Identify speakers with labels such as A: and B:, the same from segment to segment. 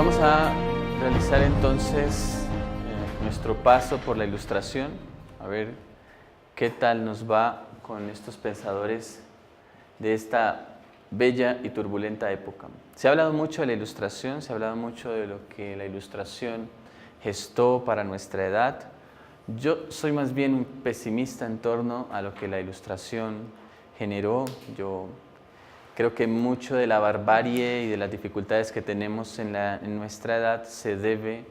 A: Vamos a realizar entonces nuestro paso por la ilustración, a ver qué tal nos va con estos pensadores de esta bella y turbulenta época. Se ha hablado mucho de la ilustración, se ha hablado mucho de lo que la ilustración gestó para nuestra edad. Yo soy más bien un pesimista en torno a lo que la ilustración generó. Yo creo que mucho de la barbarie y de las dificultades que tenemos en nuestra edad se debe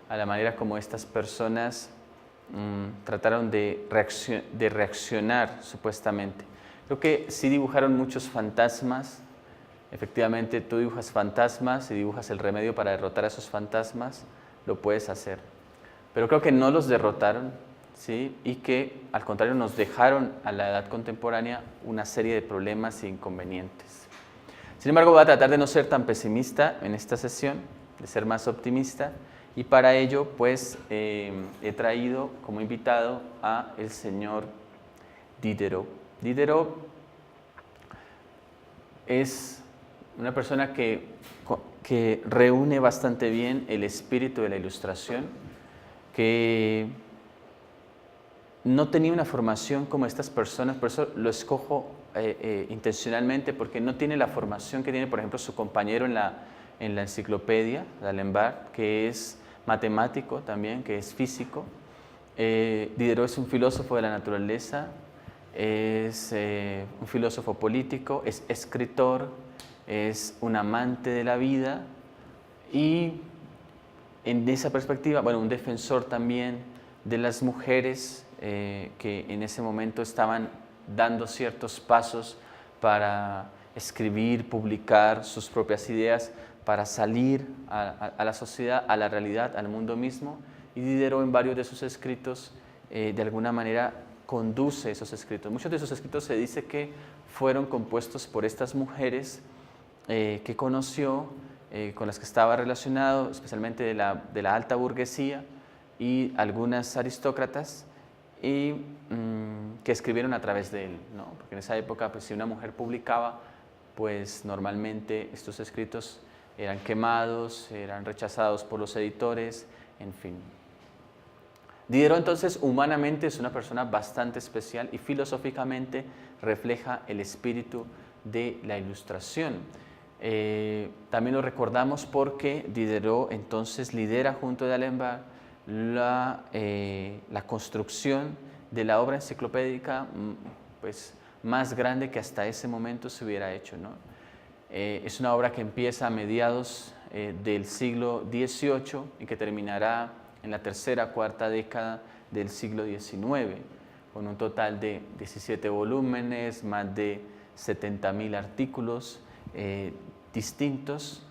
A: a la manera como estas personas trataron de reaccionar supuestamente. Creo que sí dibujaron muchos fantasmas. Efectivamente, tú dibujas fantasmas y dibujas el remedio para derrotar a esos fantasmas, lo puedes hacer. Pero creo que no los derrotaron, ¿sí? Y que al contrario nos dejaron a la edad contemporánea una serie de problemas e inconvenientes. Sin embargo, voy a tratar de no ser tan pesimista en esta sesión, de ser más optimista, y para ello pues he traído como invitado a el señor Diderot. Diderot es una persona que reúne bastante bien el espíritu de la ilustración, que no tenía una formación como estas personas, por eso lo escojo intencionalmente, porque no tiene la formación que tiene, por ejemplo, su compañero en la enciclopedia, D'Alembert, que es matemático también, que es físico. Diderot es un filósofo de la naturaleza, es un filósofo político, es escritor, es un amante de la vida y en esa perspectiva, bueno, un defensor también de las mujeres que en ese momento estaban dando ciertos pasos para escribir, publicar sus propias ideas, para salir a la sociedad, a la realidad, al mundo mismo. Y Diderot en varios de sus escritos de alguna manera conduce esos escritos. Muchos de esos escritos se dice que fueron compuestos por estas mujeres que conoció, con las que estaba relacionado, especialmente de la alta burguesía y algunas aristócratas, y que escribieron a través de él, ¿no? Porque en esa época, pues, si una mujer publicaba, pues normalmente estos escritos eran quemados, eran rechazados por los editores, en fin. Diderot entonces humanamente es una persona bastante especial y filosóficamente refleja el espíritu de la ilustración. También lo recordamos porque Diderot entonces lidera junto a D'Alembert la construcción de la obra enciclopédica pues, más grande que hasta ese momento se hubiera hecho, ¿no? Es una obra que empieza a mediados del siglo XVIII y que terminará en la tercera, cuarta década del siglo XIX, con un total de 17 volúmenes, más de 70.000 artículos distintos,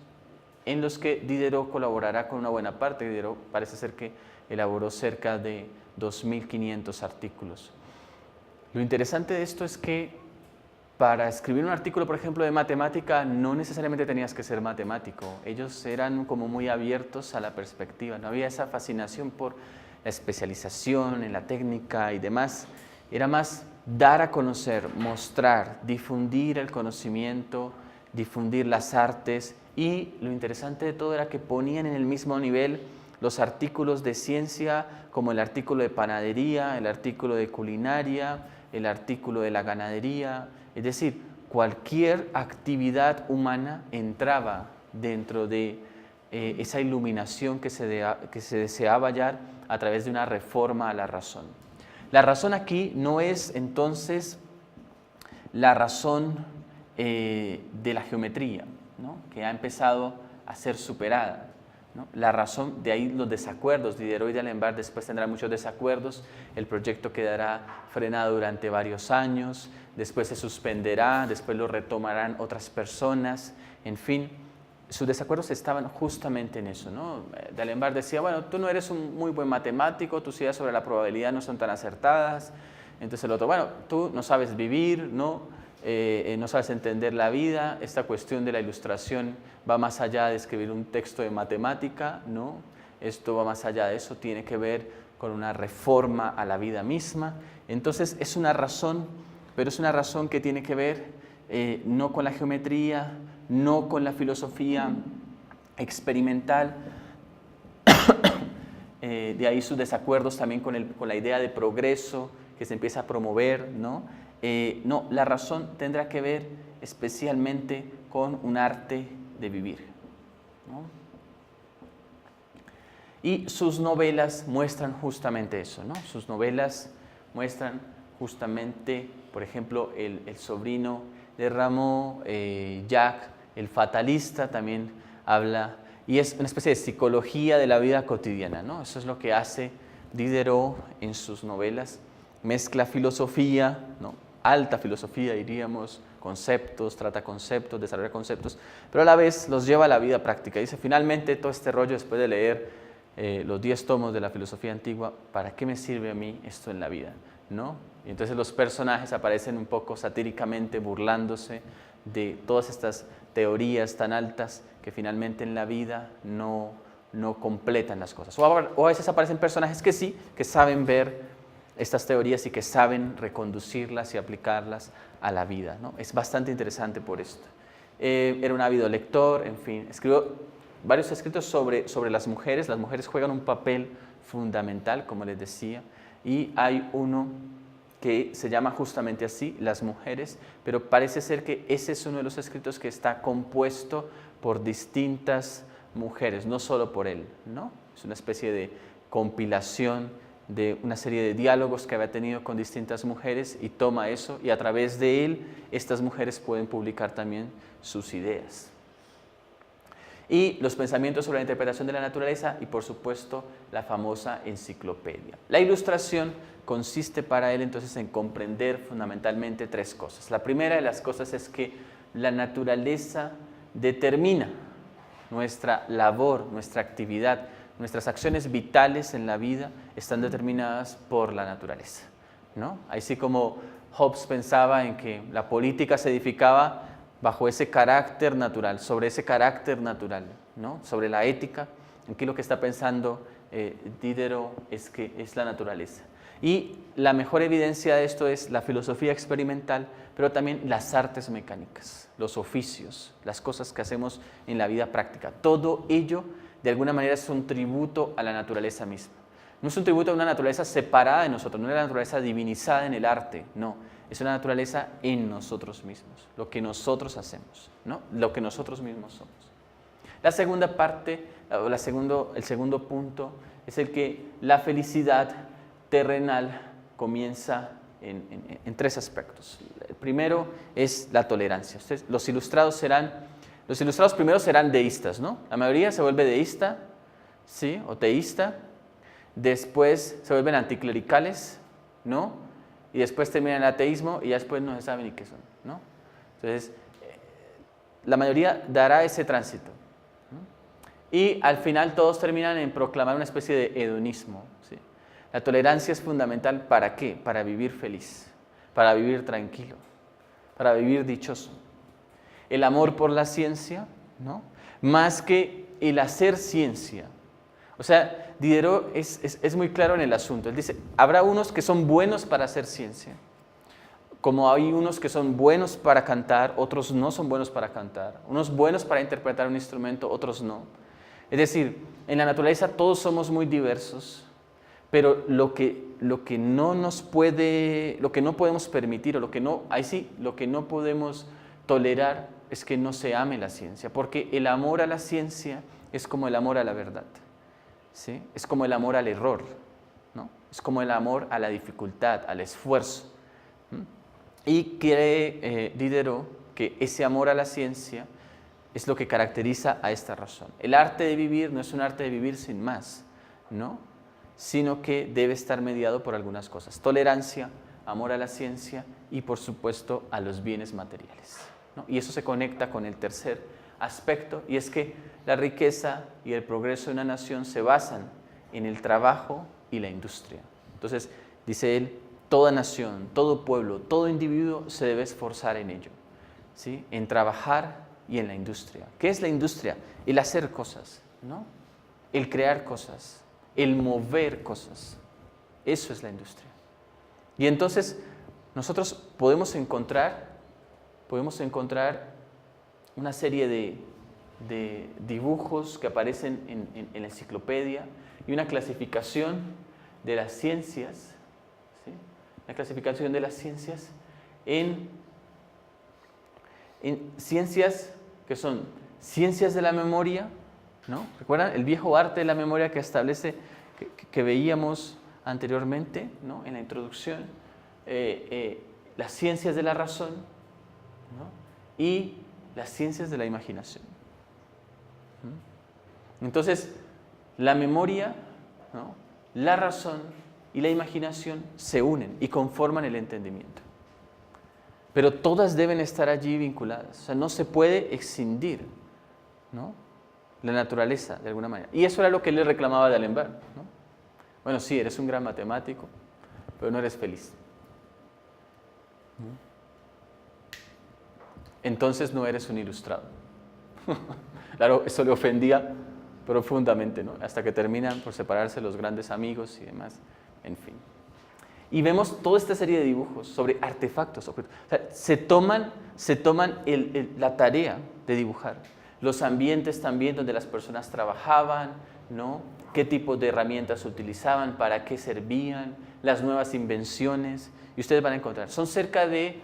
A: en los que Diderot colaborará con una buena parte. Diderot parece ser que elaboró cerca de 2.500 artículos. Lo interesante de esto es que para escribir un artículo, por ejemplo, de matemática, no necesariamente tenías que ser matemático. Ellos eran como muy abiertos a la perspectiva, no había esa fascinación por la especialización en la técnica y demás. Era más dar a conocer, mostrar, difundir el conocimiento, difundir las artes, y lo interesante de todo era que ponían en el mismo nivel los artículos de ciencia, como el artículo de panadería, el artículo de culinaria, el artículo de la ganadería. Es decir, cualquier actividad humana entraba dentro de esa iluminación que se deseaba hallar a través de una reforma a la razón. La razón aquí no es entonces la razón de la geometría, ¿no? Que ha empezado a ser superada, ¿no? La razón, de ahí los desacuerdos. Diderot y D'Alembert después tendrán muchos desacuerdos, el proyecto quedará frenado durante varios años, después se suspenderá, después lo retomarán otras personas, en fin, sus desacuerdos estaban justamente en eso, ¿no? D'Alembert decía, bueno, tú no eres un muy buen matemático, tus ideas sobre la probabilidad no son tan acertadas. Entonces el otro, bueno, tú no sabes vivir, ¿no? No sabes entender la vida, esta cuestión de la ilustración va más allá de escribir un texto de matemática, ¿no? Esto va más allá de eso, tiene que ver con una reforma a la vida misma. Entonces es una razón, pero es una razón que tiene que ver no con la geometría, no con la filosofía, experimental, de ahí sus desacuerdos también con la idea de progreso que se empieza a promover, ¿no? No, la razón tendrá que ver especialmente con un arte de vivir, ¿no? Y sus novelas muestran justamente eso, ¿no? Sus novelas muestran justamente, por ejemplo, el sobrino de Rameau, Jacques, el fatalista, también habla, y es una especie de psicología de la vida cotidiana, ¿no? Eso es lo que hace Diderot en sus novelas. Mezcla filosofía, ¿no? Alta filosofía diríamos, conceptos, trata conceptos, desarrolla conceptos, pero a la vez los lleva a la vida práctica. Dice, finalmente todo este rollo después de leer los 10 tomos de la filosofía antigua, ¿para qué me sirve a mí esto en la vida? ¿No? Y entonces los personajes aparecen un poco satíricamente burlándose de todas estas teorías tan altas que finalmente en la vida no completan las cosas. O a veces aparecen personajes que sí, que saben ver estas teorías y que saben reconducirlas y aplicarlas a la vida, ¿no? Es bastante interesante por esto. Era un ávido lector, en fin, escribió varios escritos sobre las mujeres. Las mujeres juegan un papel fundamental, como les decía, y hay uno que se llama justamente así, Las mujeres, pero parece ser que ese es uno de los escritos que está compuesto por distintas mujeres, no solo por él, ¿no? Es una especie de compilación de una serie de diálogos que había tenido con distintas mujeres y toma eso y a través de él estas mujeres pueden publicar también sus ideas. Y los pensamientos sobre la interpretación de la naturaleza y por supuesto la famosa enciclopedia. La ilustración consiste para él entonces en comprender fundamentalmente 3 cosas. La primera de las cosas es que la naturaleza determina nuestra labor, nuestra actividad, nuestras acciones vitales en la vida están determinadas por la naturaleza, ¿no? Así como Hobbes pensaba en que la política se edificaba bajo ese carácter natural, sobre ese carácter natural, ¿no? Sobre la ética, aquí lo que está pensando Diderot es que es la naturaleza. Y la mejor evidencia de esto es la filosofía experimental, pero también las artes mecánicas, los oficios, las cosas que hacemos en la vida práctica. Todo ello, de alguna manera, es un tributo a la naturaleza misma. No es un tributo a una naturaleza separada de nosotros, no es la naturaleza divinizada en el arte, no. Es una naturaleza en nosotros mismos, lo que nosotros hacemos, ¿no? Lo que nosotros mismos somos. La segunda parte, el segundo punto, es el que la felicidad terrenal comienza en 3 aspectos. El primero es la tolerancia. Los ilustrados primero serán deístas, ¿no? La mayoría se vuelve deísta, ¿sí? O teísta. Después se vuelven anticlericales, ¿no? Y después terminan el ateísmo y ya después no se sabe ni qué son, ¿no? Entonces, la mayoría dará ese tránsito, ¿no? Y al final todos terminan en proclamar una especie de hedonismo, ¿sí? La tolerancia es fundamental, ¿para qué? Para vivir feliz, para vivir tranquilo, para vivir dichoso. El amor por la ciencia, ¿no? Más que el hacer ciencia. O sea, Diderot es muy claro en el asunto. Él dice, habrá unos que son buenos para hacer ciencia, como hay unos que son buenos para cantar, otros no son buenos para cantar, unos buenos para interpretar un instrumento, otros no. Es decir, en la naturaleza todos somos muy diversos, pero lo que no podemos permitir, o lo que no podemos tolerar es que no se ame la ciencia, porque el amor a la ciencia es como el amor a la verdad. ¿Sí? Es como el amor al error, ¿no? Es como el amor a la dificultad, al esfuerzo. Y cree Diderot que ese amor a la ciencia es lo que caracteriza a esta razón. El arte de vivir no es un arte de vivir sin más, ¿no? Sino que debe estar mediado por algunas cosas: tolerancia, amor a la ciencia y por supuesto a los bienes materiales, ¿no? Y eso se conecta con el tercer aspecto, y es que la riqueza y el progreso de una nación se basan en el trabajo y la industria. Entonces, dice él, toda nación, todo pueblo, todo individuo se debe esforzar en ello, ¿sí? En trabajar y en la industria. ¿Qué es la industria? El hacer cosas, ¿no? El crear cosas, el mover cosas. Eso es la industria. Y entonces, nosotros podemos encontrar una serie de dibujos que aparecen en la enciclopedia y una clasificación de las ciencias, ¿sí? La clasificación de las ciencias en ciencias que son ciencias de la memoria, ¿no? ¿Recuerdan el viejo arte de la memoria que establece, que veíamos anteriormente, ¿no? En la introducción? Las ciencias de la razón, ¿no? Y las ciencias de la imaginación. Entonces, la memoria, ¿no? La razón y la imaginación se unen y conforman el entendimiento. Pero todas deben estar allí vinculadas. O sea, no se puede escindir, ¿no? La naturaleza, de alguna manera. Y eso era lo que él le reclamaba a D'Alembert, ¿no? Bueno, sí, eres un gran matemático, pero no eres feliz. Entonces no eres un ilustrado. Claro, eso le ofendía profundamente, ¿no? Hasta que terminan por separarse los grandes amigos y demás, en fin. Y vemos toda esta serie de dibujos sobre artefactos. O sea, se toman la tarea de dibujar. Los ambientes también donde las personas trabajaban, ¿no? Qué tipo de herramientas utilizaban, para qué servían, las nuevas invenciones. Y ustedes van a encontrar, son cerca de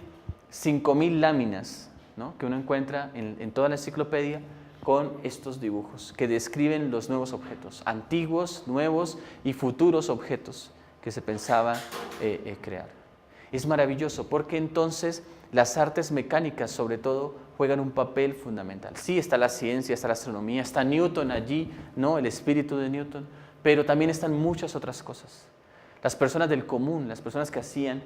A: 5.000 láminas, ¿no? Que uno encuentra en toda la enciclopedia con estos dibujos que describen los nuevos objetos, antiguos, nuevos y futuros objetos que se pensaba crear. Es maravilloso porque entonces las artes mecánicas sobre todo juegan un papel fundamental. Sí, está la ciencia, está la astronomía, está Newton allí, ¿no? El espíritu de Newton, pero también están muchas otras cosas. Las personas del común, las personas que hacían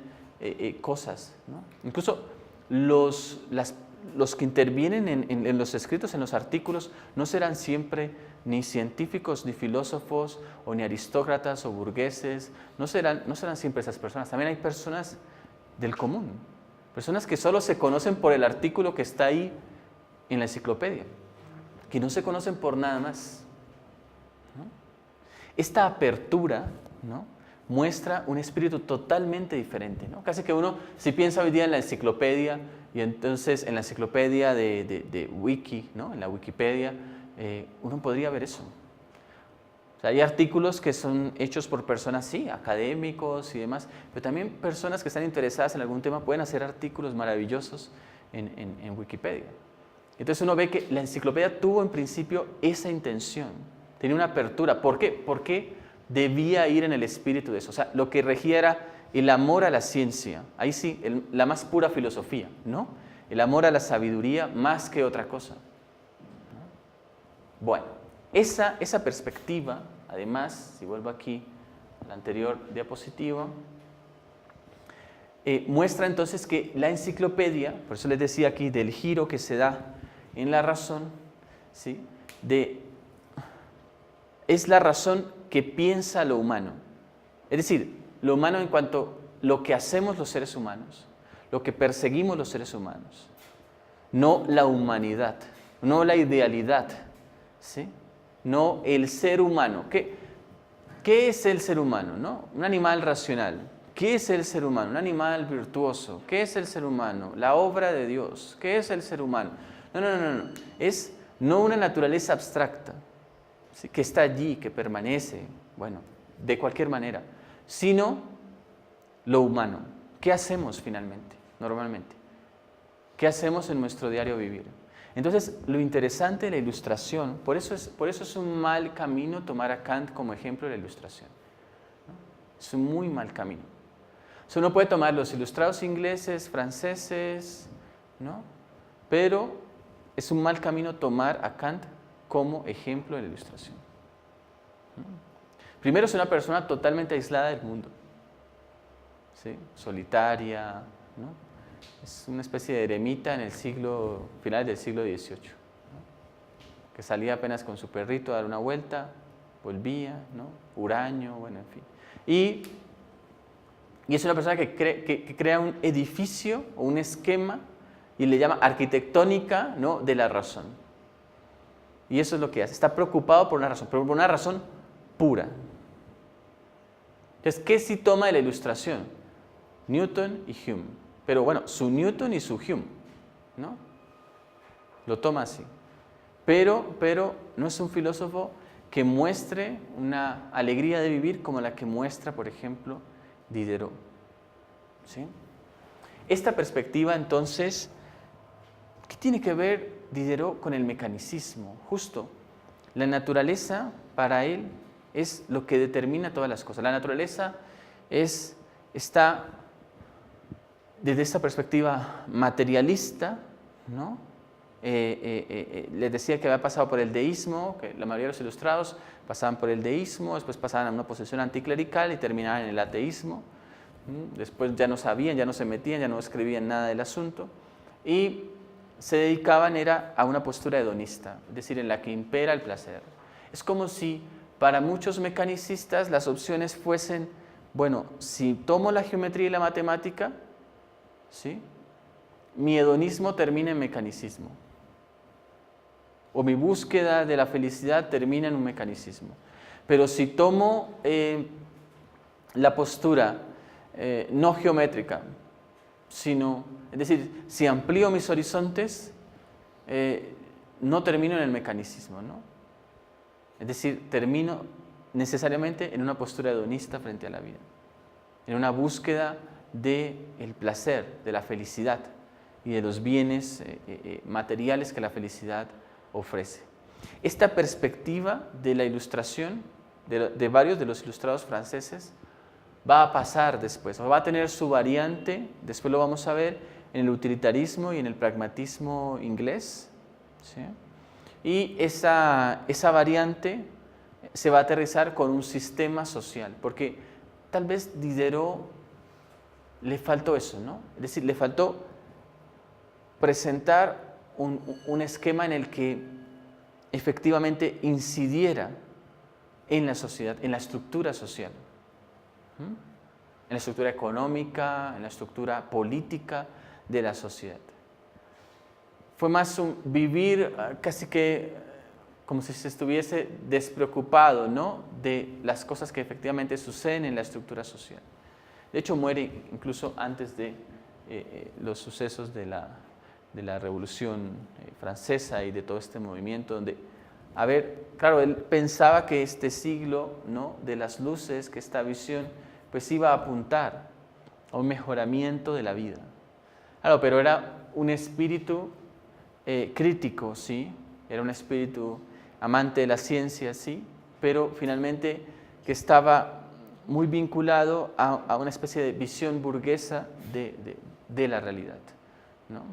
A: cosas, ¿no? Incluso los que intervienen en los escritos, en los artículos, no serán siempre ni científicos, ni filósofos, o ni aristócratas, o burgueses, no serán siempre esas personas. También hay personas del común, personas que solo se conocen por el artículo que está ahí en la enciclopedia, que no se conocen por nada más, ¿no? Esta apertura, ¿no? Muestra un espíritu totalmente diferente, ¿no? Casi que uno, si piensa hoy día en la enciclopedia, y entonces en la enciclopedia de Wiki, ¿no? En la Wikipedia, uno podría ver eso. O sea, hay artículos que son hechos por personas, sí, académicos y demás, pero también personas que están interesadas en algún tema pueden hacer artículos maravillosos en Wikipedia. Entonces uno ve que la enciclopedia tuvo en principio esa intención, tenía una apertura. ¿Por qué? Porque debía ir en el espíritu de eso. O sea, lo que regía era el amor a la ciencia, ahí sí, la más pura filosofía, ¿no? El amor a la sabiduría más que otra cosa. Bueno, esa perspectiva, además, si vuelvo aquí a la anterior diapositiva, muestra entonces que la enciclopedia, por eso les decía aquí del giro que se da en la razón, ¿sí? Es la razón que piensa lo humano. Es decir, lo humano en cuanto a lo que hacemos los seres humanos, lo que perseguimos los seres humanos, no la humanidad, no la idealidad, ¿sí? No el ser humano. ¿Qué es el ser humano? ¿No? Un animal racional. ¿Qué es el ser humano? Un animal virtuoso. ¿Qué es el ser humano? La obra de Dios. ¿Qué es el ser humano? No. Es no una naturaleza abstracta, ¿sí? Que está allí, que permanece, bueno, de cualquier manera, sino lo humano. ¿Qué hacemos finalmente, normalmente? ¿Qué hacemos en nuestro diario vivir? Entonces, lo interesante de la ilustración, por eso es un mal camino tomar a Kant como ejemplo de la ilustración, ¿no? Es un muy mal camino. O sea, uno puede tomar los ilustrados ingleses, franceses, ¿no? Pero es un mal camino tomar a Kant como ejemplo de la ilustración. Primero, es una persona totalmente aislada del mundo, ¿sí? Solitaria, ¿no? Es una especie de eremita en el final del siglo XVIII, ¿no? Que salía apenas con su perrito a dar una vuelta, volvía, ¿no? Huraño, bueno, en fin. Y es una persona que crea un edificio o un esquema y le llama arquitectónica, ¿no? De la razón. Y eso es lo que hace. Está preocupado por una razón, pero por una razón pura. Entonces, ¿qué sí toma de la ilustración? Newton y Hume. Pero bueno, su Newton y su Hume, ¿no? Lo toma así. pero no es un filósofo que muestre una alegría de vivir como la que muestra, por ejemplo, Diderot. ¿Sí? Esta perspectiva, entonces, ¿qué tiene que ver Diderot con el mecanicismo? Justo, la naturaleza para él es lo que determina todas las cosas. La naturaleza está desde esta perspectiva materialista, ¿no? Les decía que había pasado por el deísmo, que la mayoría de los ilustrados pasaban por el deísmo, después pasaban a una posición anticlerical y terminaban en el ateísmo. Después ya no sabían, ya no se metían, ya no escribían nada del asunto y se dedicaban a una postura hedonista, es decir, en la que impera el placer. Es como si para muchos mecanicistas las opciones fuesen, bueno, si tomo la geometría y la matemática, ¿sí?, mi hedonismo termina en mecanicismo. O mi búsqueda de la felicidad termina en un mecanicismo. Pero si tomo la postura no geométrica, sino, es decir, si amplío mis horizontes, no termino en el mecanicismo, ¿no? Es decir, termino necesariamente en una postura hedonista frente a la vida, en una búsqueda del placer, de la felicidad y de los bienes materiales que la felicidad ofrece. Esta perspectiva de la ilustración, de varios de los ilustrados franceses, va a pasar después, o va a tener su variante, después lo vamos a ver, en el utilitarismo y en el pragmatismo inglés, ¿sí? Y esa variante se va a aterrizar con un sistema social, porque tal vez Diderot le faltó eso, ¿no? Es decir, le faltó presentar un esquema en el que efectivamente incidiera en la sociedad, en la estructura social, en la estructura económica, en la estructura política de la sociedad. Fue más un vivir casi que como si se estuviese despreocupado, ¿no?, de las cosas que efectivamente suceden en la estructura social. De hecho, muere incluso antes de los sucesos de la Revolución Francesa y de todo este movimiento, donde, claro, él pensaba que este siglo, ¿no?, de las luces, que esta visión, pues iba a apuntar a un mejoramiento de la vida. Claro, pero era un espíritu crítico, ¿sí? Era un espíritu amante de la ciencia, ¿sí? Pero finalmente que estaba muy vinculado a una especie de visión burguesa de la realidad, ¿no?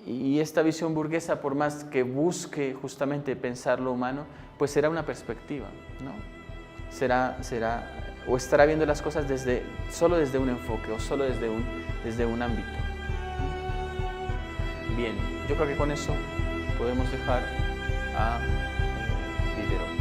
A: Y esta visión burguesa, por más que busque justamente pensar lo humano, pues será una perspectiva, ¿no? O estará viendo las cosas solo desde un enfoque o solo desde un ámbito. Bien, yo creo que con eso podemos dejar a Diderot.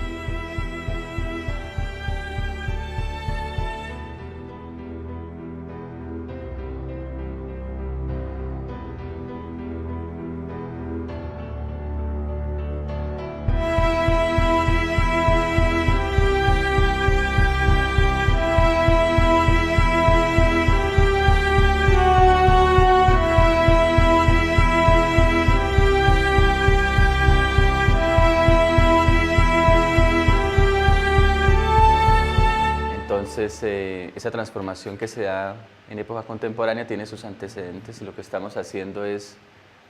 A: Esa transformación que se da en época contemporánea tiene sus antecedentes y lo que estamos haciendo es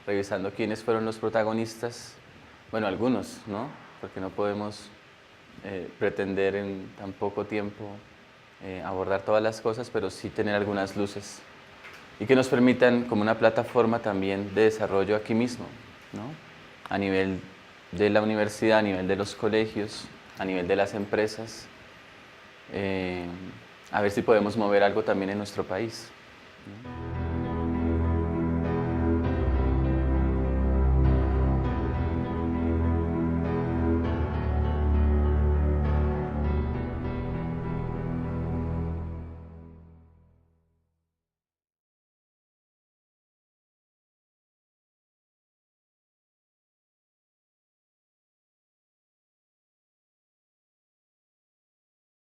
A: revisando quiénes fueron los protagonistas, bueno, algunos, ¿no? Porque no podemos pretender en tan poco tiempo abordar todas las cosas, pero sí tener algunas luces y que nos permitan como una plataforma también de desarrollo aquí mismo, ¿no? A nivel de la universidad, a nivel de los colegios, a nivel de las empresas, a ver si podemos mover algo también en nuestro país, ¿no?